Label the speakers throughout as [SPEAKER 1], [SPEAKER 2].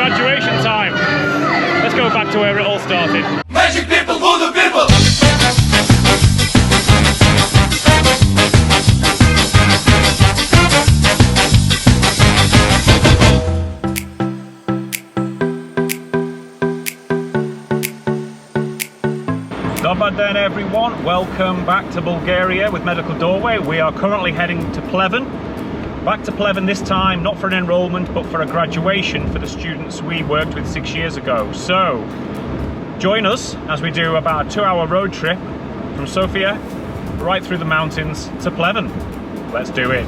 [SPEAKER 1] graduation time. Let's go back to where it all started.
[SPEAKER 2] Magic people for the people!
[SPEAKER 1] Dobar den everyone, welcome back to Bulgaria with Medical Doorway. We are currently heading to Pleven. Back to Pleven this time, not for an enrolment, but for a graduation for the students we worked with 6 years ago. So, join us as we do about a 2-hour road trip from Sofia right through the mountains to Pleven. Let's do it.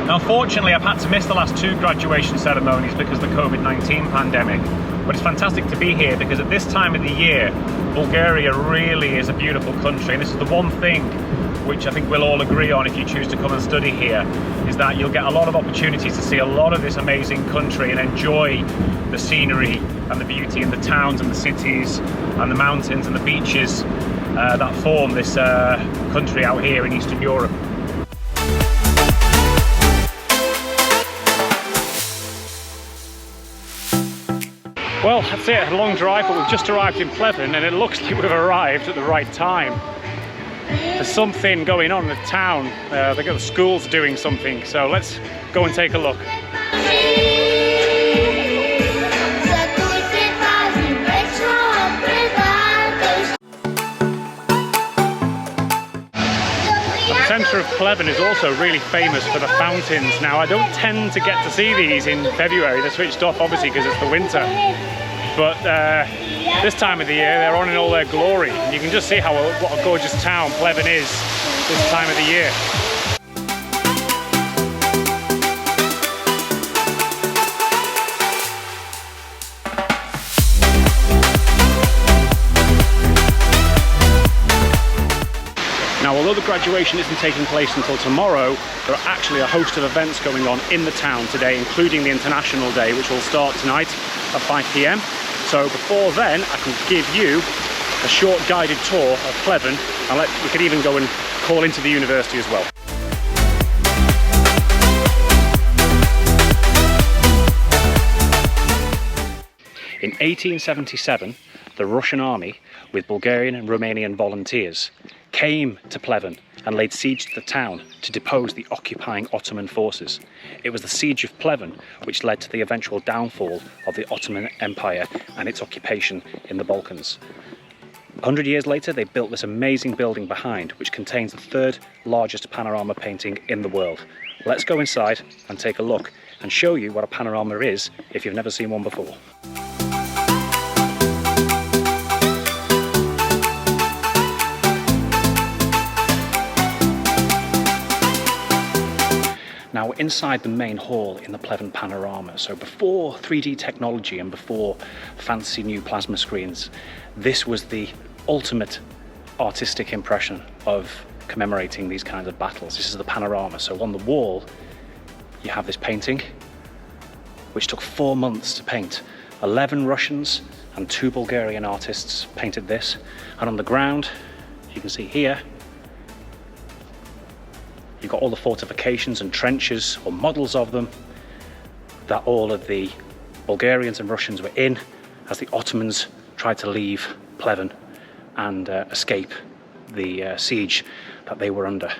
[SPEAKER 1] Now, unfortunately, I've had to miss the last 2 graduation ceremonies because of the COVID-19 pandemic. But it's fantastic to be here because at this time of the year, Bulgaria really is a beautiful country. And this is the one thing which I think we'll all agree on if you choose to come and study here, is that you'll get a lot of opportunities to see a lot of this amazing country and enjoy the scenery and the beauty in the towns and the cities and the mountains and the beaches that form this country out here in Eastern Europe. Well, that's it, a long drive, but we've just arrived in Pleven and it looks like we've arrived at the right time. There's something going on in the town. They've got the schools doing something, so let's go and take a look. The centre of Pleven is also really famous for the fountains. Now, I don't tend to get to see these in February. They're switched off, obviously, because it's the winter. But this time of the year, they're on in all their glory. And you can just see what a gorgeous town Pleven is this time of the year. Now, although the graduation isn't taking place until tomorrow, there are actually a host of events going on in the town today, including the International Day, which will start tonight at 5 p.m. So before then, I can give you a short guided tour of Pleven, and we could even go and call into the university as well. In 1877, the Russian army, with Bulgarian and Romanian volunteers, came to Pleven and laid siege to the town to depose the occupying Ottoman forces. It was the siege of Pleven which led to the eventual downfall of the Ottoman Empire and its occupation in the Balkans. 100 years later, they built this amazing building behind, which contains the 3rd largest panorama painting in the world. Let's go inside and take a look and show you what a panorama is if you've never seen one before. Now, we're inside the main hall in the Pleven Panorama. So before 3D technology and before fancy new plasma screens, this was the ultimate artistic impression of commemorating these kinds of battles. This is the Panorama. So on the wall, you have this painting, which took 4 months to paint. 11 Russians and 2 Bulgarian artists painted this. And on the ground, you can see here, you've got all the fortifications and trenches, or models of them, that all of the Bulgarians and Russians were in as the Ottomans tried to leave Pleven and escape the siege that they were under.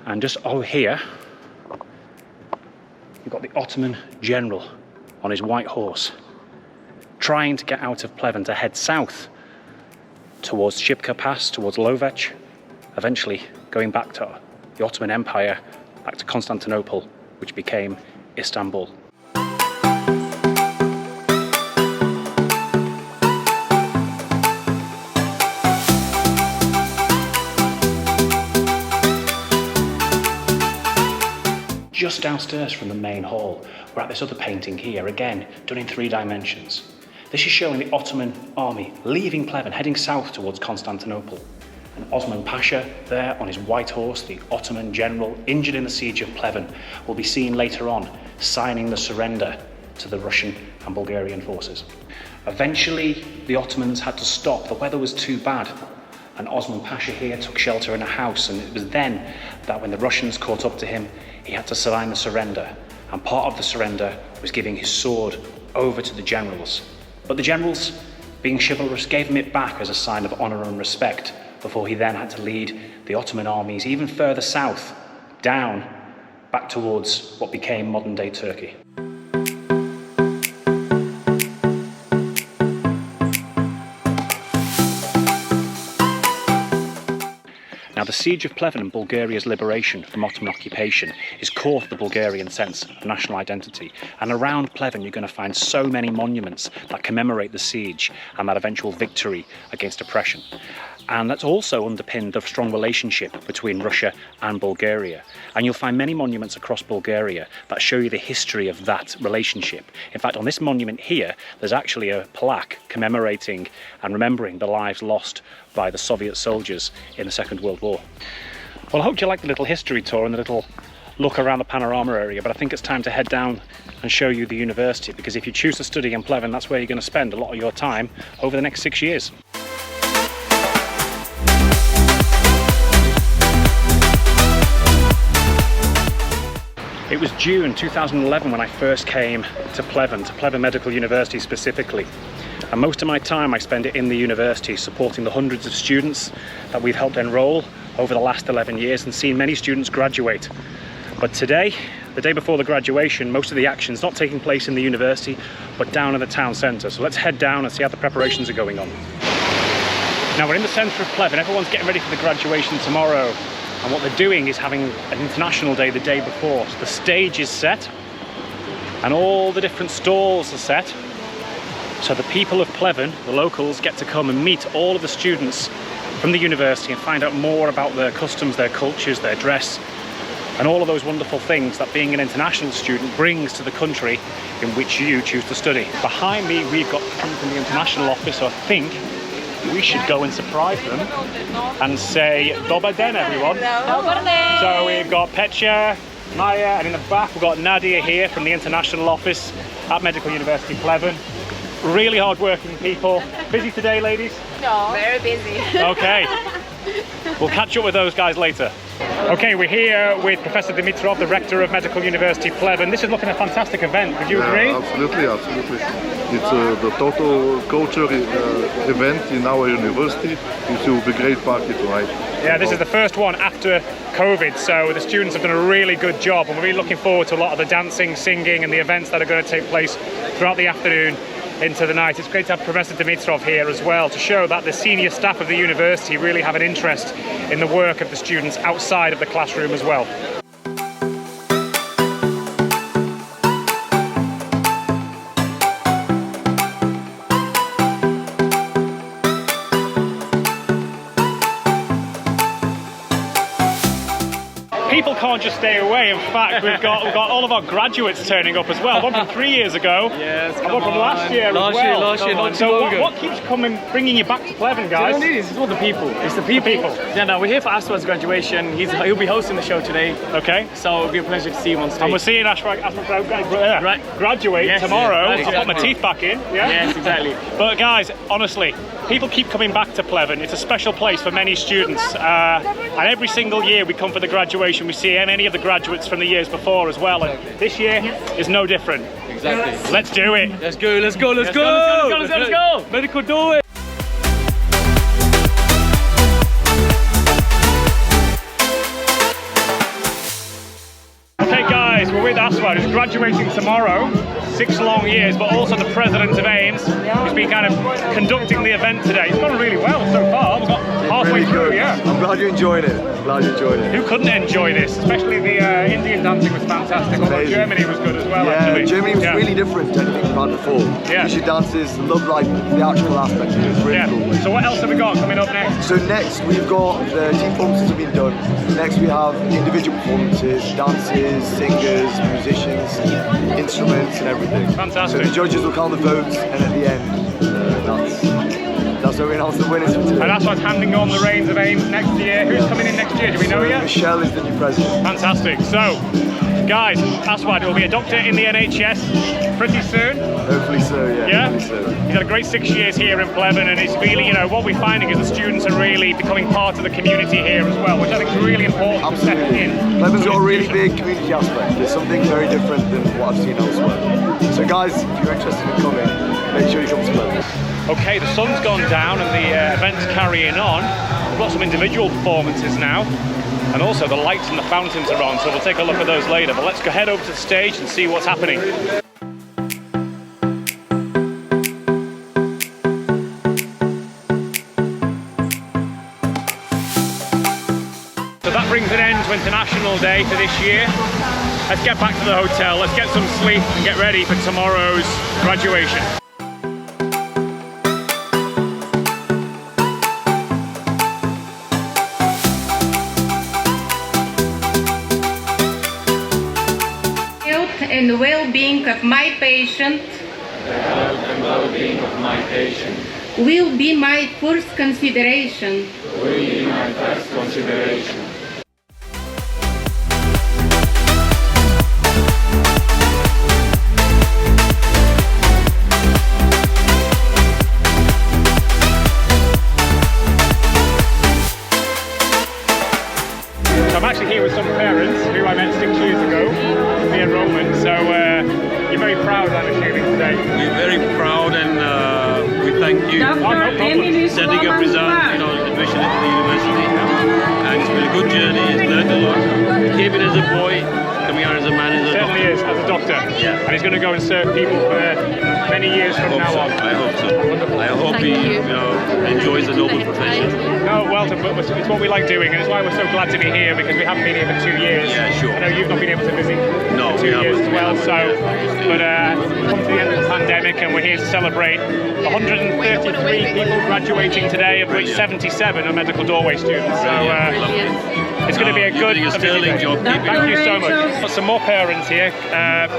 [SPEAKER 1] And just over here, you've got the Ottoman general on his white horse, trying to get out of Pleven to head south towards Shipka Pass, towards Lovech, eventually going back to the Ottoman Empire, back to Constantinople, which became Istanbul. Just downstairs from the main hall, we're at this other painting here, again, done in 3 dimensions. This is showing the Ottoman army leaving Pleven, heading south towards Constantinople. And Osman Pasha there on his white horse, the Ottoman general injured in the siege of Pleven, will be seen later on signing the surrender to the Russian and Bulgarian forces. Eventually, the Ottomans had to stop. The weather was too bad. And Osman Pasha here took shelter in a house, and it was then that when the Russians caught up to him, he had to sign the surrender. And part of the surrender was giving his sword over to the generals. But the generals, being chivalrous, gave him it back as a sign of honour and respect, before he then had to lead the Ottoman armies even further south, down, back towards what became modern-day Turkey. Now, the siege of Pleven and Bulgaria's liberation from Ottoman occupation is core to the Bulgarian sense of national identity. And around Pleven, you're going to find so many monuments that commemorate the siege and that eventual victory against oppression. And that's also underpinned the strong relationship between Russia and Bulgaria. And you'll find many monuments across Bulgaria that show you the history of that relationship. In fact, on this monument here, there's actually a plaque commemorating and remembering the lives lost by the Soviet soldiers in the Second World War. Well, I hope you like the little history tour and the little look around the Panorama area, but I think it's time to head down and show you the university, because if you choose to study in Pleven, that's where you're going to spend a lot of your time over the next 6 years. It was June 2011 when I first came to Pleven Medical University specifically. And most of my time I spend it in the university supporting the hundreds of students that we've helped enroll over the last 11 years and seen many students graduate. But today, the day before the graduation, most of the action's not taking place in the university, but down in the town centre. So let's head down and see how the preparations are going on. Now we're in the centre of Pleven, everyone's getting ready for the graduation tomorrow. And what they're doing is having an international day the day before. So the stage is set and all the different stalls are set. So the people of Pleven, the locals, get to come and meet all of the students from the university and find out more about their customs, their cultures, their dress, and all of those wonderful things that being an international student brings to the country in which you choose to study. Behind me, we've got people from the international office, so I think we should go and surprise them and say Dobar den, everyone.
[SPEAKER 3] Dobar den.
[SPEAKER 1] So we've got Petya, Maya, and in the back we've got Nadia here from the international office at Medical University Pleven. Really hard-working people. Busy today, ladies?
[SPEAKER 3] No, very busy.
[SPEAKER 1] Okay. We'll catch up with those guys later. Okay, we're here with Professor Dimitrov, the rector of Medical University Pleven. This is looking a fantastic event. Would you agree?
[SPEAKER 4] Absolutely, absolutely. It's the total culture event in our university. It will be a great party tonight.
[SPEAKER 1] Yeah, this is the first one after COVID, so the students have done a really good job, and we're really looking forward to a lot of the dancing, singing, and the events that are going to take place throughout the afternoon into the night. It's great to have Professor Dimitrov here as well to show that the senior staff of the university really have an interest in the work of the students outside of the classroom as well. People can't just stay away. In fact, we've got all of our graduates turning up as well. One from 3 years ago,
[SPEAKER 5] yes,
[SPEAKER 1] and one from last year as well.
[SPEAKER 5] Last year, not too
[SPEAKER 1] so
[SPEAKER 5] long ago.
[SPEAKER 1] what keeps bringing you back to Pleven, guys?
[SPEAKER 5] You know, it's all the people. It's the people. Yeah, no, we're here for Aswad's graduation. He'll be hosting the show today.
[SPEAKER 1] Okay.
[SPEAKER 5] So it'll be a pleasure to see him on stage.
[SPEAKER 1] And we're seeing Aswad graduate
[SPEAKER 5] Yes,
[SPEAKER 1] tomorrow.
[SPEAKER 5] yes,
[SPEAKER 1] I'll put my
[SPEAKER 5] exactly.
[SPEAKER 1] teeth back in. Yeah?
[SPEAKER 5] Yes, exactly.
[SPEAKER 1] But guys, honestly, people keep coming back to Pleven. It's a special place for many students. And every single year we come for the graduation, we see many of the graduates from the years before as well. And this year is no different.
[SPEAKER 5] Exactly.
[SPEAKER 1] Let's do it.
[SPEAKER 5] Let's go, let's go, let's go!
[SPEAKER 1] Let's go.
[SPEAKER 5] Medical, do it!
[SPEAKER 1] Okay guys, we're with Aswad, who's graduating tomorrow, 6 long years, but also the president of AIMS, who's been kind of conducting the event today. It's gone really well so far. We've got halfway through, yeah.
[SPEAKER 6] I'm glad you enjoyed it. I'm glad you enjoyed it.
[SPEAKER 1] Who couldn't enjoy this? Especially the Indian dancing was fantastic. Although
[SPEAKER 6] Amazing.
[SPEAKER 1] Germany was good as well,
[SPEAKER 6] Yeah,
[SPEAKER 1] actually.
[SPEAKER 6] Germany was really different to anything we've had before.
[SPEAKER 1] Yeah.
[SPEAKER 6] Usually dances, love like the actual aspect of it. It's really
[SPEAKER 1] Yeah.
[SPEAKER 6] cool.
[SPEAKER 1] So what else have we got coming up next?
[SPEAKER 6] So next we've got the team performances have been done. Next we have individual performances, dances, singers, musicians, instruments and everything.
[SPEAKER 1] Fantastic.
[SPEAKER 6] So the judges will count the votes and at the end that's where we announce the winners for today.
[SPEAKER 1] And Aswad's handing on the reins of AIMS next year. Who's coming in next year? Do we know yet?
[SPEAKER 6] Michelle is the new president.
[SPEAKER 1] Fantastic. So, guys, Aswad will be a doctor in the NHS pretty soon.
[SPEAKER 6] Hopefully so, yeah.
[SPEAKER 1] Yeah?
[SPEAKER 5] He's had a great 6 years here in Pleven, and it's really, you know, what we're finding is the students are really becoming part of the community here as well, which I think is really important.
[SPEAKER 6] Absolutely. Pleven's got a really big community aspect. There's something very different than what I've seen elsewhere. So guys, if you're interested in coming, make sure you come to Pleven.
[SPEAKER 1] Okay, the sun's gone down and the event's carrying on. We've got some individual performances now, and also the lights and the fountains are on, so we'll take a look at those later. But let's go head over to the stage and see what's happening. So that brings an end to International Day for this year. Let's get back to the hotel, let's get some sleep and get ready for tomorrow's graduation.
[SPEAKER 7] And well-being of my patient will be my first consideration.
[SPEAKER 1] I'm actually here with some parents who I met 6 years ago in the enrollment, so you're very proud, I'm assuming, today.
[SPEAKER 8] We're very proud, and we thank you for setting up result, you know, admission into the university. And it's been a good journey, he's learned a lot. Came in as a boy, coming out as a man, as a
[SPEAKER 1] Certainly
[SPEAKER 8] doctor.
[SPEAKER 1] is, as a doctor.
[SPEAKER 8] Yeah.
[SPEAKER 1] And he's going to go and serve people for many years from now on.
[SPEAKER 8] I hope so.
[SPEAKER 1] Wonderful.
[SPEAKER 8] I hope he enjoys the noble profession.
[SPEAKER 1] No, well, it's what we like doing, and it's why we're so glad to be here, because we haven't been here for 2 years.
[SPEAKER 8] Yeah, sure.
[SPEAKER 1] I know you've not been able to visit
[SPEAKER 8] No,
[SPEAKER 1] for
[SPEAKER 8] we
[SPEAKER 1] 2 years
[SPEAKER 8] haven't.
[SPEAKER 1] as well,
[SPEAKER 8] We haven't,
[SPEAKER 1] but come to the end of the pandemic, and we're here to celebrate 133 people graduating today, of which 77 are medical doorway students. So it's going to be a good,
[SPEAKER 8] You're doing a sterling job.
[SPEAKER 1] Thank you so much. Got some more parents here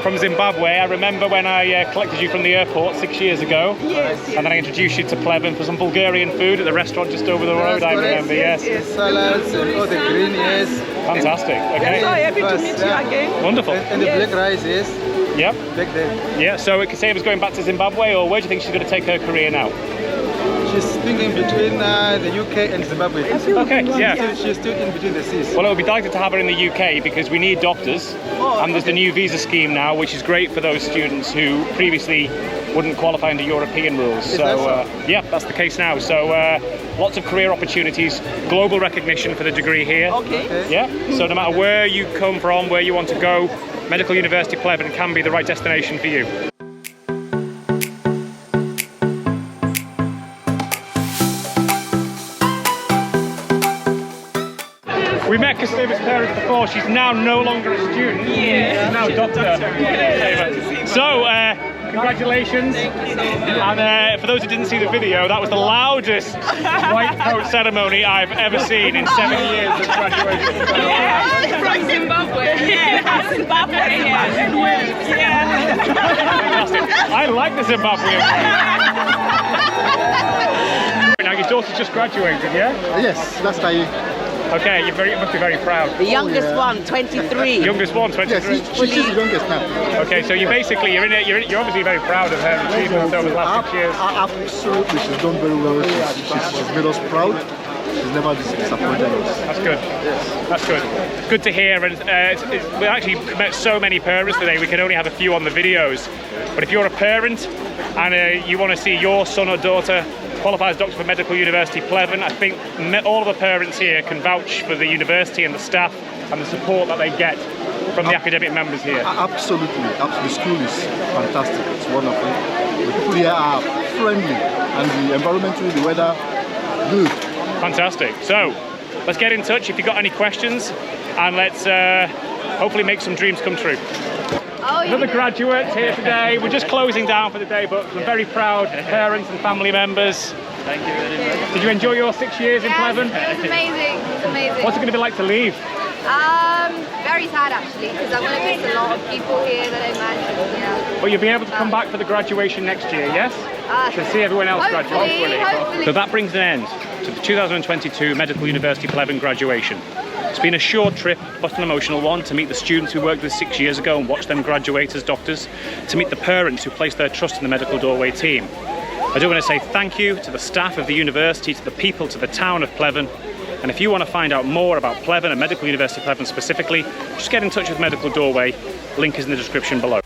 [SPEAKER 1] from Zimbabwe. I remember when I collected you from the airport 6 years ago. Yes. And then I introduced you to Pleven for some Bulgarian food at the restaurant just over the road, I remember, yes.
[SPEAKER 9] Salads and all the green, yes.
[SPEAKER 1] Fantastic, okay.
[SPEAKER 10] So happy to meet you again.
[SPEAKER 1] Wonderful.
[SPEAKER 9] And the black rice, yes.
[SPEAKER 1] Yep.
[SPEAKER 9] Back there.
[SPEAKER 1] Yeah, so Kaseva's going back to Zimbabwe, or where do you think she's going to take her career now?
[SPEAKER 9] She's thinking between the UK and Zimbabwe.
[SPEAKER 1] Okay, yeah.
[SPEAKER 9] She's still in between the seas.
[SPEAKER 1] Well, it would be delighted to have her in the UK because we need doctors, and there's the new visa scheme now, which is great for those students who previously wouldn't qualify under European rules. So, yeah, that's the case now. So, lots of career opportunities, global recognition for the degree here.
[SPEAKER 10] Okay.
[SPEAKER 1] Yeah, so no matter where you come from, where you want to go, Medical University Pleven can be the right destination for you. We met Kaseva's parents before. She's now no longer a student. Yeah. She's now Dr. Kaseva. So, congratulations. And for those who didn't see the video, that was the loudest white coat ceremony I've ever seen in 7 years of graduation.
[SPEAKER 3] From Zimbabwe. Yeah, from Zimbabwe. Yeah.
[SPEAKER 1] Fantastic. I like the Zimbabwean way. Now, your daughter's just graduated, yeah?
[SPEAKER 9] Yes, last time.
[SPEAKER 1] Okay, you must be very proud.
[SPEAKER 10] The youngest one, 23.
[SPEAKER 1] Youngest one, 23.
[SPEAKER 9] Yes, she's the youngest now.
[SPEAKER 1] Okay, so you're obviously very proud of her achievements over the last 6 years.
[SPEAKER 9] Absolutely, she's done very well. She's made us proud. She's never disappointed us.
[SPEAKER 1] That's good. Yes. That's good. It's good to hear. And we actually met so many parents today. We can only have a few on the videos. But if you're a parent and you want to see your son or daughter qualify as Doctor for Medical University Pleven, I think all of the parents here can vouch for the university and the staff and the support that they get from the academic members here.
[SPEAKER 9] Absolutely. The school is fantastic. It's wonderful. The people here are friendly, and the environment, the weather, good.
[SPEAKER 1] Fantastic. So, let's get in touch if you've got any questions, and let's hopefully make some dreams come true. Another graduate here today. We're just closing down for the day, but we're very proud parents and family members.
[SPEAKER 8] Thank you very much.
[SPEAKER 1] Did you enjoy your 6 years in Pleven?
[SPEAKER 3] It was amazing. It was amazing.
[SPEAKER 1] What's it going to be like to leave?
[SPEAKER 3] Very sad actually, because I'm going to miss a lot of people here that I met. Yeah.
[SPEAKER 1] But you'll be able to come back for the graduation next year, yes? To see everyone else graduate.
[SPEAKER 3] Hopefully.
[SPEAKER 1] So that brings an end to the 2022 Medical University Pleven graduation. It's been a short trip, but an emotional one, to meet the students we worked with 6 years ago and watch them graduate as doctors, to meet the parents who placed their trust in the Medical Doorway team. I do want to say thank you to the staff of the university, to the people, to the town of Pleven. And if you want to find out more about Pleven and Medical University of Pleven specifically, just get in touch with Medical Doorway. Link is in the description below.